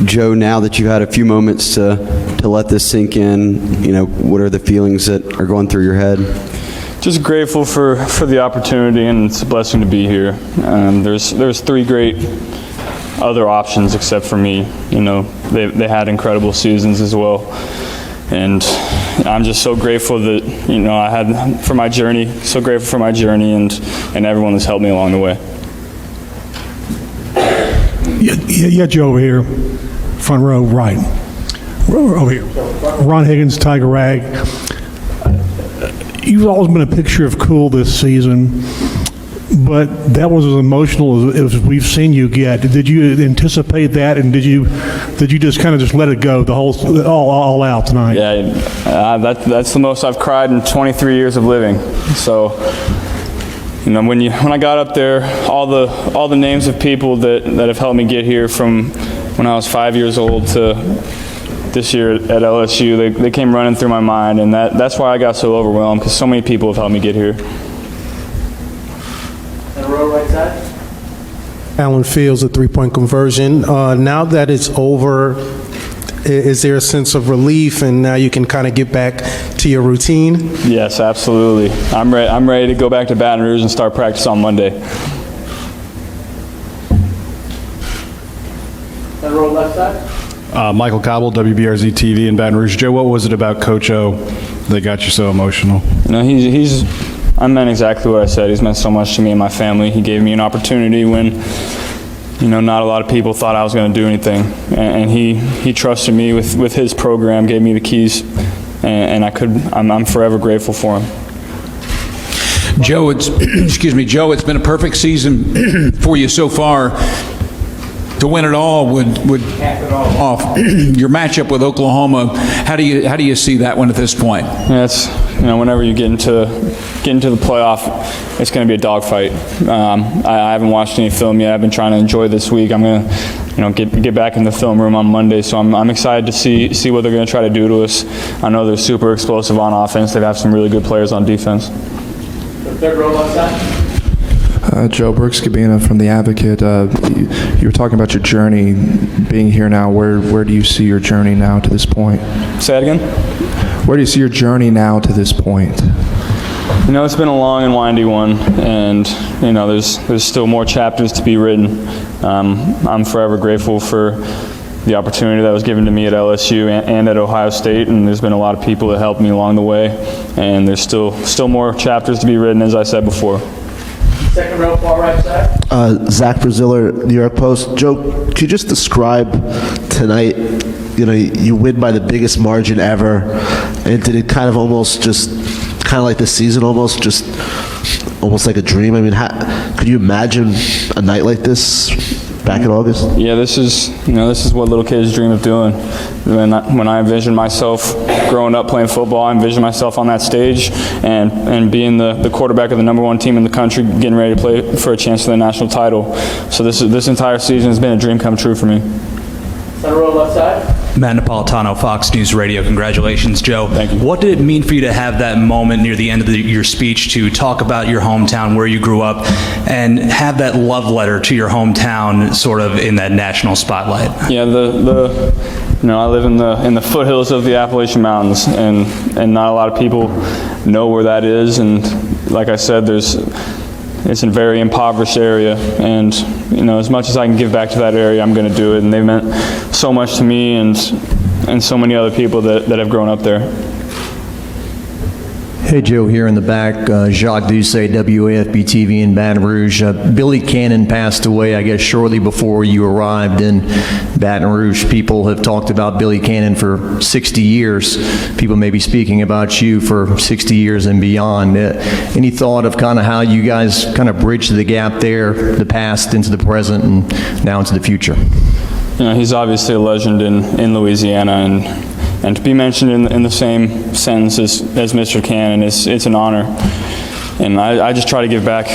Joe, now that you've had a few moments to let this sink in, what are the feelings that are going through your head? Just grateful for the opportunity, and it's a blessing to be here. There's three great other options except for me. They had incredible seasons as well, and I'm just so grateful that I had for my journey. So grateful for my journey and everyone that's helped me along the way. Yeah, Joe over here, front row, right. Over here, Ron Higgins, Tiger Rag. You've always been a picture of cool this season, but that was as emotional as we've seen you get. Did you anticipate that, and did you just kind of just let it go, the whole all out tonight? Yeah, that's the most I've cried in 23 years of living. So, when I got up there, all the names of people that have helped me get here from when I was 5 years old to this year at LSU, they came running through my mind, and that's why I got so overwhelmed, because so many people have helped me get here. And row right side. Allen Fields, a three-point conversion. Now that it's over, is there a sense of relief, and now you can kind of get back to your routine? Yes, absolutely. I'm ready to go back to Baton Rouge and start practice on Monday. And row left side. Michael Cobble, WBRZ TV in Baton Rouge. Joe, what was it about Coach O that got you so emotional? I meant exactly what I said. He's meant so much to me and my family. He gave me an opportunity when, not a lot of people thought I was going to do anything. And he trusted me with his program, gave me the keys, and I'm forever grateful for him. Joe, it's been a perfect season for you so far. To win it all would off your matchup with Oklahoma. How do you see that one at this point? Yeah, it's whenever you get into the playoff, it's going to be a dogfight. I haven't watched any film yet. I've been trying to enjoy this week. I'm going to get back in the film room on Monday, so I'm excited to see what they're going to try to do to us. I know they're super explosive on offense. They have some really good players on defense. The third row left side. Joe Brooks-Cabina from The Advocate. You were talking about your journey being here now. Where do you see your journey now to this point? Say that again? Where do you see your journey now to this point? It's been a long and windy one, and there's still more chapters to be written. I'm forever grateful for the opportunity that was given to me at LSU and at Ohio State, and there's been a lot of people that helped me along the way, and there's still more chapters to be written, as I said before. Second row, far right side. Zach Braziller, New York Post. Joe, could you just describe tonight, you win by the biggest margin ever, and did it kind of like the season almost like a dream? I mean, could you imagine a night like this back in August? Yeah, this is what little kids dream of doing. When I envision myself growing up playing football, I envision myself on that stage and being the quarterback of the #1 team in the country, getting ready to play for a chance for the national title. So this entire season has been a dream come true for me. Center row left side. Matt Napolitano, Fox News Radio. Congratulations, Joe. Thank you. What did it mean for you to have that moment near the end of your speech to talk about your hometown, where you grew up, and have that love letter to your hometown sort of in that national spotlight? Yeah, I live in the foothills of the Appalachian Mountains, and not a lot of people know where that is. And like I said, it's a very impoverished area, and as much as I can give back to that area, I'm going to do it. And they've meant so much to me and so many other people that have grown up there. Hey, Joe, here in the back, Jacques Doucet, WAFB-TV in Baton Rouge. Billy Cannon passed away, I guess, shortly before you arrived in Baton Rouge. People have talked about Billy Cannon for 60 years. People may be speaking about you for 60 years and beyond. Any thought of kind of how you guys kind of bridge the gap there, the past into the present and now into the future? He's obviously a legend in Louisiana, and to be mentioned in the same sentence as Mr. Cannon, it's an honor. And I just try to give back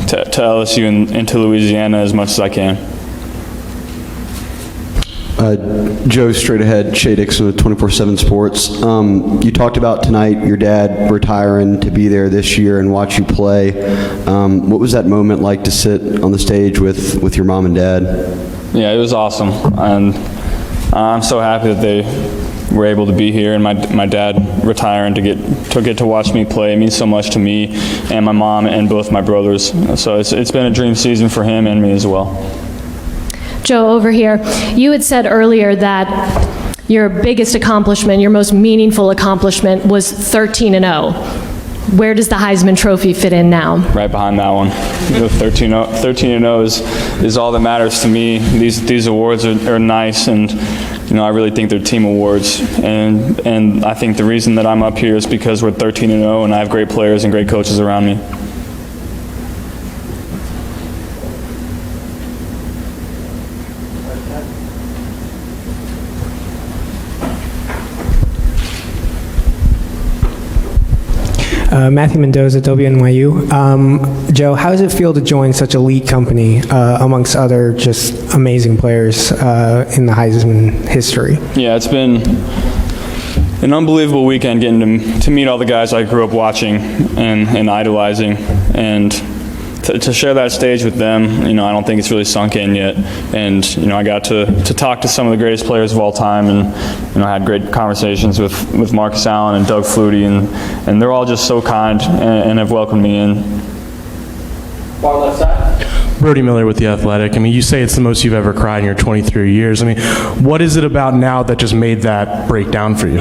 to LSU and to Louisiana as much as I can. Joe, straight ahead, Shay Dixon with 24/7 Sports. You talked about tonight your dad retiring to be there this year and watch you play. What was that moment like to sit on the stage with your mom and dad? Yeah, it was awesome. And I'm so happy that they were able to be here, and my dad retiring to get to watch me play. It means so much to me and my mom and both my brothers. So it's been a dream season for him and me as well. Joe, over here, you had said earlier that your biggest accomplishment, your most meaningful accomplishment was 13-0. Where does the Heisman Trophy fit in now? Right behind that one. 13-0 is all that matters to me. These awards are nice, and I really think they're team awards. And I think the reason that I'm up here is because we're 13-0, and I have great players and great coaches around me. Matthew Mendoza, WNYU. Joe, how does it feel to join such elite company amongst other just amazing players in the Heisman history? Yeah, it's been an unbelievable weekend getting to meet all the guys I grew up watching and idolizing, and to share that stage with them, I don't think it's really sunk in yet. And I got to talk to some of the greatest players of all time, and I had great conversations with Marcus Allen and Doug Flutie, and they're all just so kind and have welcomed me in. Far left side. Brody Miller with The Athletic. I mean, you say it's the most you've ever cried in your 23 years. I mean, what is it about now that just made that break down for you?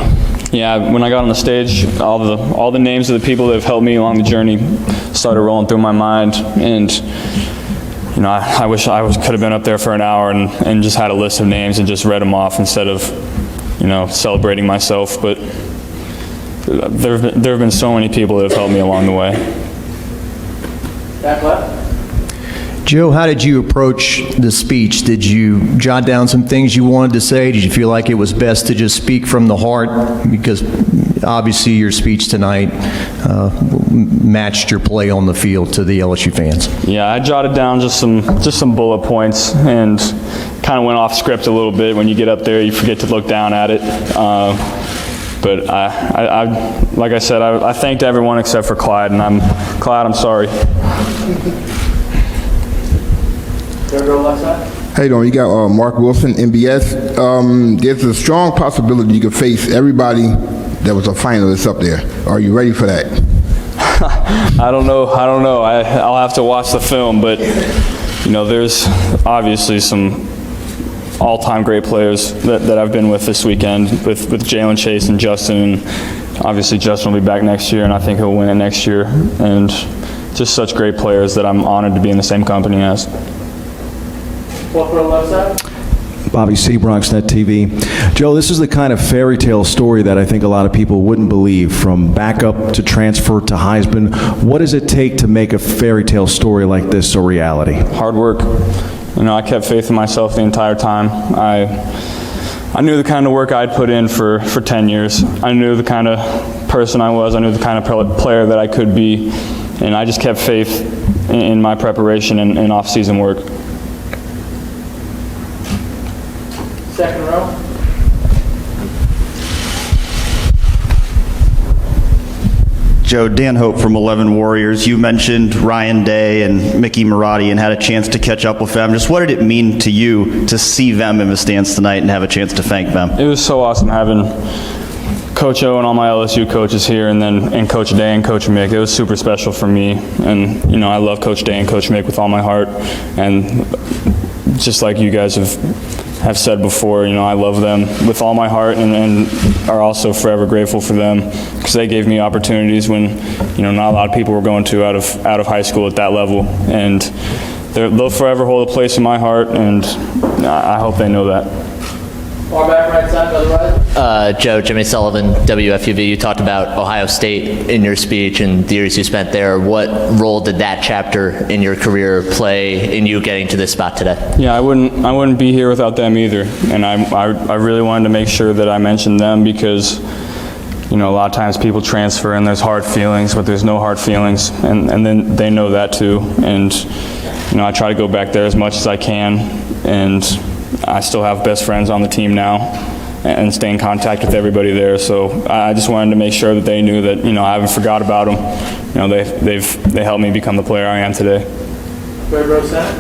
Yeah, when I got on the stage, all the names of the people that have helped me along the journey started rolling through my mind, and I wish I could have been up there for an hour and just had a list of names and just read them off instead of celebrating myself. But there have been so many people that have helped me along the way. Back left. Joe, how did you approach the speech? Did you jot down some things you wanted to say? Did you feel like it was best to just speak from the heart? Because obviously your speech tonight matched your play on the field to the LSU fans. Yeah, I jotted down just some bullet points and kind of went off script a little bit. When you get up there, you forget to look down at it. But like I said, I thanked everyone except for Clyde, and I'm sorry. Third row left side. Hey, you got Mark Wilson, MBS. There's a strong possibility you could face everybody that was a finalist up there. Are you ready for that? I don't know. I'll have to watch the film, but there's obviously some all-time great players that I've been with this weekend with Jalen Chase and Justin, and obviously Justin will be back next year, and I think he'll win it next year. And just such great players that I'm honored to be in the same company as. Fourth row left side. Bobby C, BronxNet TV. Joe, this is the kind of fairy tale story that I think a lot of people wouldn't believe, from backup to transfer to Heisman. What does it take to make a fairy tale story like this a reality? Hard work. I kept faith in myself the entire time. I knew the kind of work I'd put in for 10 years. I knew the kind of person I was. I knew the kind of player that I could be. And I just kept faith in my preparation and off-season work. Second row. Joe, Dan Hope from 11 Warriors. You mentioned Ryan Day and Mickey Marotti and had a chance to catch up with them. Just what did it mean to you to see them in the stands tonight and have a chance to thank them? It was so awesome having Coach O and all my LSU coaches here, and Coach Day and Coach Mick. It was super special for me, and I love Coach Day and Coach Mick with all my heart, and just like you guys have said before, I love them with all my heart, and are also forever grateful for them, because they gave me opportunities when not a lot of people were going to out of high school at that level, and they'll forever hold a place in my heart, and I hope they know that. Far back right side, otherwise. Joe, Jimmy Sullivan, WFUV. You talked about Ohio State in your speech and the years you spent there. What role did that chapter in your career play in you getting to this spot today? Yeah, I wouldn't be here without them either, and I really wanted to make sure that I mentioned them, because a lot of times people transfer and there's hard feelings, but there's no hard feelings, and then they know that too. And I try to go back there as much as I can, and I still have best friends on the team now and stay in contact with everybody there. So I just wanted to make sure that they knew that I haven't forgot about them. They helped me become the player I am today. Third row center.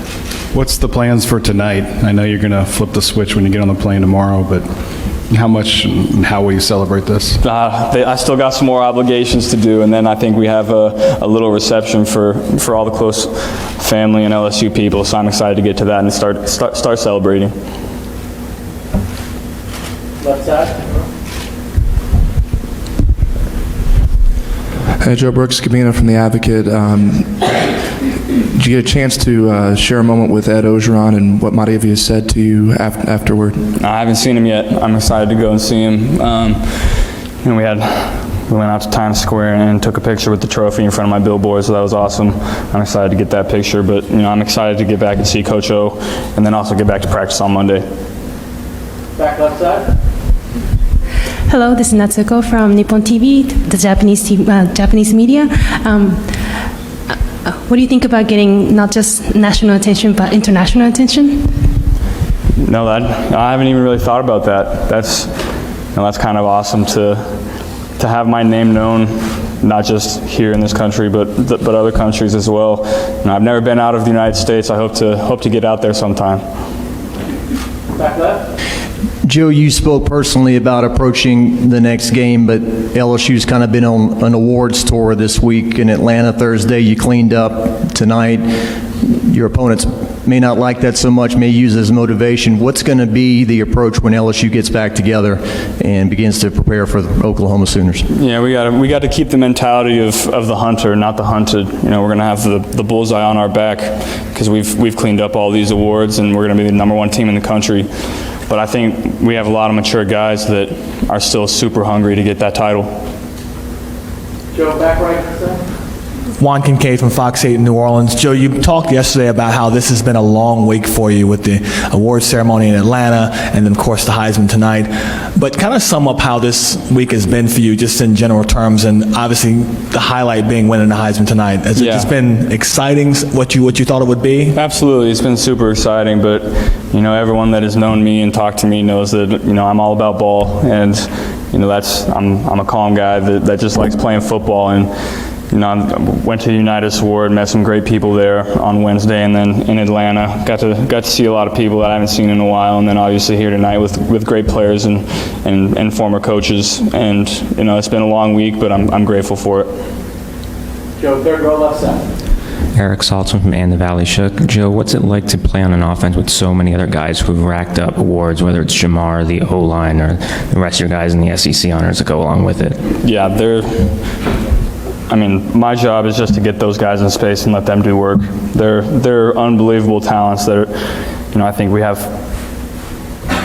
What's the plans for tonight? I know you're going to flip the switch when you get on the plane tomorrow, but how much and how will you celebrate this? I still got some more obligations to do, and then I think we have a little reception for all the close family and LSU people, so I'm excited to get to that and start celebrating. Left side. Hey, Joe Brooks, Cabina from The Advocate. Did you get a chance to share a moment with Ed Ogeron and what might have said to you afterward? I haven't seen him yet. I'm excited to go and see him. We went out to Times Square and took a picture with the trophy in front of my billboard, so that was awesome. I'm excited to get that picture, but I'm excited to get back and see Coach O, and then also get back to practice on Monday. Back left side. Hello, this is Natsuko from Nippon TV, the Japanese media. What do you think about getting not just national attention, but international attention? No, I haven't even really thought about that. That's kind of awesome to have my name known, not just here in this country, but other countries as well. I've never been out of the United States. I hope to get out there sometime. Back left. Joe, you spoke personally about approaching the next game, but LSU's kind of been on an awards tour this week. In Atlanta Thursday, you cleaned up tonight. Your opponents may not like that so much, may use it as motivation. What's going to be the approach when LSU gets back together and begins to prepare for the Oklahoma Sooners? Yeah, we got to keep the mentality of the hunter, not the hunted. We're going to have the bullseye on our back because we've cleaned up all these awards and we're going to be the #1 team in the country. But I think we have a lot of mature guys that are still super hungry to get that title. Joe, back right side. Juan Kincaid from Fox 8 in New Orleans. Joe, you talked yesterday about how this has been a long week for you with the awards ceremony in Atlanta and then, of course, the Heisman tonight. But kind of sum up how this week has been for you just in general terms, and obviously the highlight being winning the Heisman tonight. Has it just been exciting, what you thought it would be? Absolutely. It's been super exciting, but, everyone that has known me and talked to me knows that, I'm all about ball, and, I'm a calm guy that just likes playing football, and I went to the Unitas Award, met some great people there on Wednesday, and then in Atlanta, got to see a lot of people that I haven't seen in a while, and then obviously here tonight with great players and former coaches, and it's been a long week, but I'm grateful for it. Joe, third row left side. Eric Saltzman from And the Valley Shook. Joe, what's it like to play on an offense with so many other guys who've racked up awards, whether it's Jamar, the O-line, or the rest of your guys in the SEC honors that go along with it? Yeah, my job is just to get those guys in space and let them do work. They're unbelievable talents that are, I think we have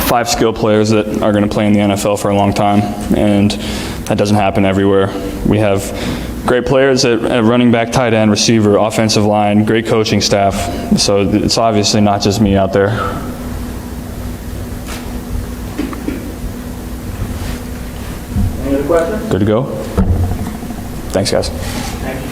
5 skill players that are going to play in the NFL for a long time, and that doesn't happen everywhere. We have great players at running back, tight end, receiver, offensive line, great coaching staff. So it's obviously not just me out there. Any other questions? Good to go? Thanks, guys. Thank you.